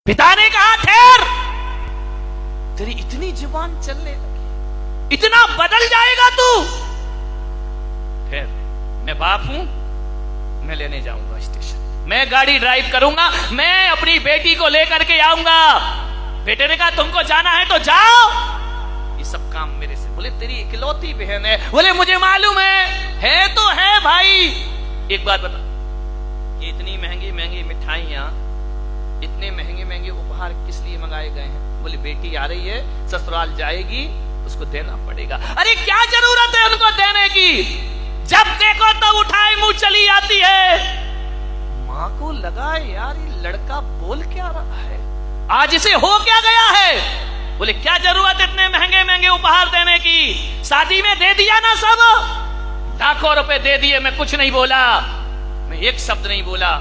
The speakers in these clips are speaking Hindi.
पिता ने कहा ठहर, तेरी इतनी जुबान चलने लगी, इतना बदल जाएगा तू। ठहर, मैं बाप हूं, मैं लेने जाऊंगा स्टेशन, मैं गाड़ी ड्राइव करूंगा, मैं अपनी बेटी को लेकर के आऊंगा। बेटे ने कहा तुमको जाना है तो जाओ, ये सब काम मेरे से। बोले तेरी इकलौती बहन है। बोले मुझे मालूम है तो है भाई। एक बात बता, ये इतनी महंगी महंगी मिठाइयां, इतने महंगे महंगे उपहार किस लिए मंगाए गए हैं? बोले बेटी आ रही है, ससुराल जाएगी, उसको देना पड़ेगा। अरे क्या जरूरत है उनको देने की? जब देखो तब उठाए मुंह चली आती है। मां को लगा यार ये लड़का बोल क्या रहा है, आज इसे हो क्या गया है। बोले क्या जरूरत इतने महंगे महंगे उपहार देने की, शादी में दे दिया ना सब, लाखों रुपए दे दिए, मैं कुछ नहीं बोला, मैं एक शब्द नहीं बोला।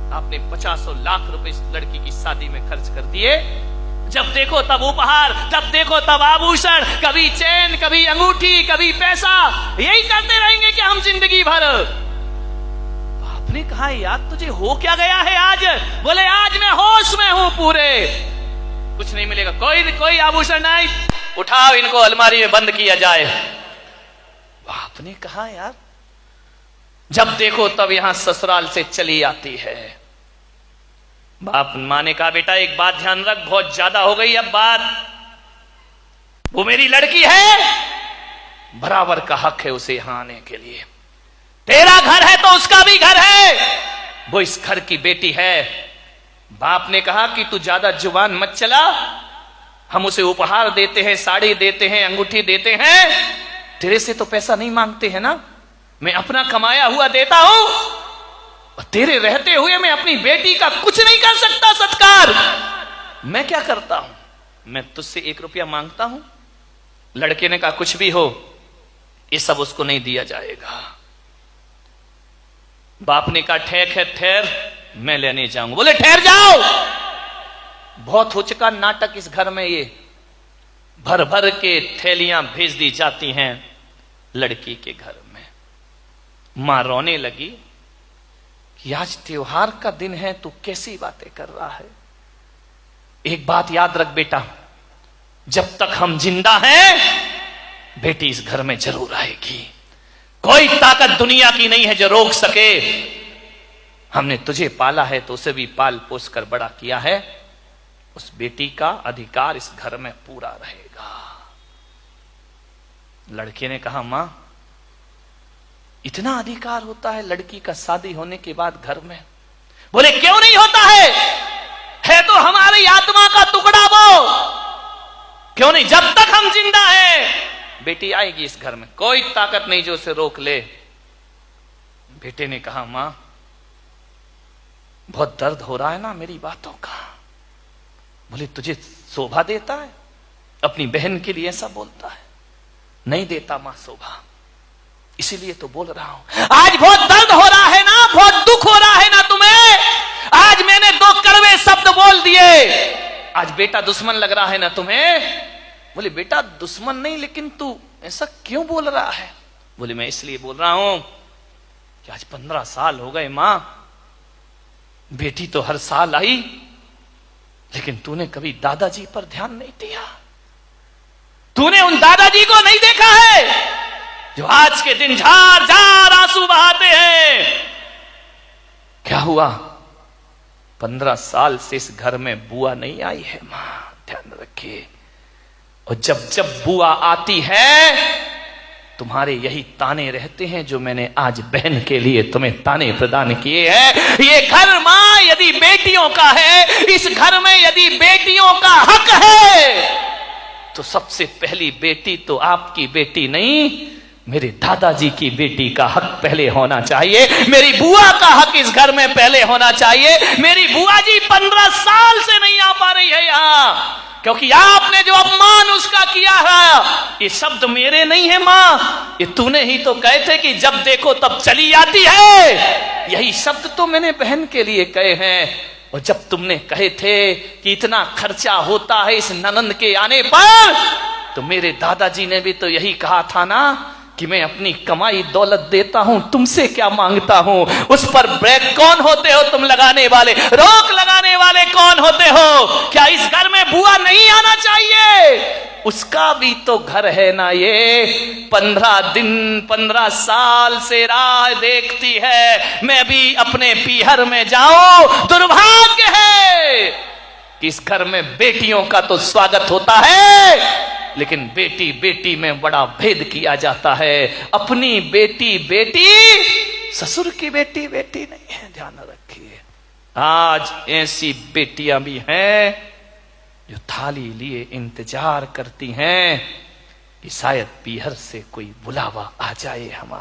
आपने 50 लाख रुपए इस लड़की की शादी में खर्च कर दिए। जब देखो तब उपहार, जब देखो तब आभूषण, कभी चेन, कभी अंगूठी, कभी पैसा, यही करते रहेंगे कि हम जिंदगी भर। आपने कहा यार तुझे हो क्या गया है आज? बोले आज मैं होश में हूं पूरे, कुछ नहीं मिलेगा, कोई आभूषण नहीं, उठाओ इनको अलमारी में बंद किया जाए। आपने कहा यार जब देखो तब यहां ससुराल से चली आती है। बाप मां ने कहा बेटा एक बात ध्यान रख, बहुत ज्यादा हो गई अब बात, वो मेरी लड़की है, बराबर का हक है उसे यहां आने के लिए। तेरा घर है तो उसका भी घर है, वो इस घर की बेटी है। बाप ने कहा कि तू ज्यादा जुबान मत चला, हम उसे उपहार देते हैं, साड़ी देते हैं, अंगूठी देते हैं, तेरे से तो पैसा नहीं मांगते हैं ना, मैं अपना कमाया हुआ देता हूं, और तेरे रहते हुए मैं अपनी बेटी का कुछ नहीं कर सकता सत्कार। मैं क्या करता हूं, मैं तुझसे 1 रुपया मांगता हूं। लड़के ने कहा कुछ भी हो ये सब उसको नहीं दिया जाएगा। बाप ने कहा ठीक है ठहर, मैं लेने जाऊंगा। बोले ठहर जाओ, बहुत हो चुका नाटक इस घर में, ये भर भर के थैलियां भेज दी जाती हैं लड़की के घर में। मां रोने लगी कि आज त्योहार का दिन है, तू कैसी बातें कर रहा है। एक बात याद रख बेटा, जब तक हम जिंदा हैं बेटी इस घर में जरूर आएगी, कोई ताकत दुनिया की नहीं है जो रोक सके। हमने तुझे पाला है तो उसे भी पाल पोस कर बड़ा किया है, उस बेटी का अधिकार इस घर में पूरा रहेगा। लड़के ने कहा मां इतना अधिकार होता है लड़की का शादी होने के बाद घर में? बोले क्यों नहीं होता है तो हमारी आत्मा का टुकड़ा वो, क्यों नहीं, जब तक हम जिंदा हैं बेटी आएगी इस घर में, कोई ताकत नहीं जो उसे रोक ले। बेटे ने कहा मां बहुत दर्द हो रहा है ना मेरी बातों का। बोले तुझे शोभा देता है, अपनी बहन के लिए ऐसा बोलता है? नहीं देता मां शोभा, इसीलिए तो बोल रहा हूं। आज बहुत दर्द हो रहा है ना, बहुत दुख हो रहा है ना तुम्हें, आज मैंने 2 कड़वे शब्द बोल दिए, आज बेटा दुश्मन लग रहा है ना तुम्हें। बोले बेटा दुश्मन नहीं, लेकिन तू ऐसा क्यों बोल रहा है? बोले मैं इसलिए बोल रहा हूं कि आज 15 साल हो गए मां, बेटी तो हर साल आई, लेकिन तूने कभी दादाजी पर ध्यान नहीं दिया, तूने उन दादाजी को नहीं देखा है जो आज के दिन झार झार आंसू बहाते हैं। क्या हुआ, 15 साल से इस घर में बुआ नहीं आई है मां, ध्यान रखिए। और जब जब बुआ आती है तुम्हारे यही ताने रहते हैं जो मैंने आज बहन के लिए तुम्हें ताने प्रदान किए हैं। ये घर मां यदि बेटियों का है, इस घर में यदि बेटियों का हक है तो सबसे पहली बेटी तो आपकी बेटी नहीं, मेरे दादाजी की बेटी का हक पहले होना चाहिए, मेरी बुआ का हक इस घर में पहले होना चाहिए। मेरी बुआ जी 15 साल से नहीं आ पा रही है यहां, क्योंकि आपने जो अपमान उसका किया है, ये शब्द मेरे नहीं है मां, ये तूने ही तो कहे थे कि जब देखो तब चली आती है, यही शब्द तो मैंने बहन के लिए कहे हैं। और जब तुमने कहे थे कि इतना खर्चा होता है इस ननंद के आने पर, तो मेरे दादाजी ने भी तो यही कहा था ना कि मैं अपनी कमाई दौलत देता हूं, तुमसे क्या मांगता हूं। उस पर ब्रेक कौन होते हो तुम लगाने वाले, रोक लगाने वाले कौन होते हो? क्या इस घर में बुआ नहीं आना चाहिए? उसका भी तो घर है ना ये। 15 दिन 15 साल से राह देखती है, मैं भी अपने पीहर में जाऊं। दुर्भाग्य है कि इस घर में बेटियों का तो स्वागत होता है, लेकिन बेटी बेटी में बड़ा भेद किया जाता है। अपनी बेटी बेटी, ससुर की बेटी बेटी नहीं है, ध्यान रखिए। आज ऐसी बेटियां भी हैं जो थाली लिए इंतजार करती हैं कि शायद पीहर से कोई बुलावा आ जाए हमारे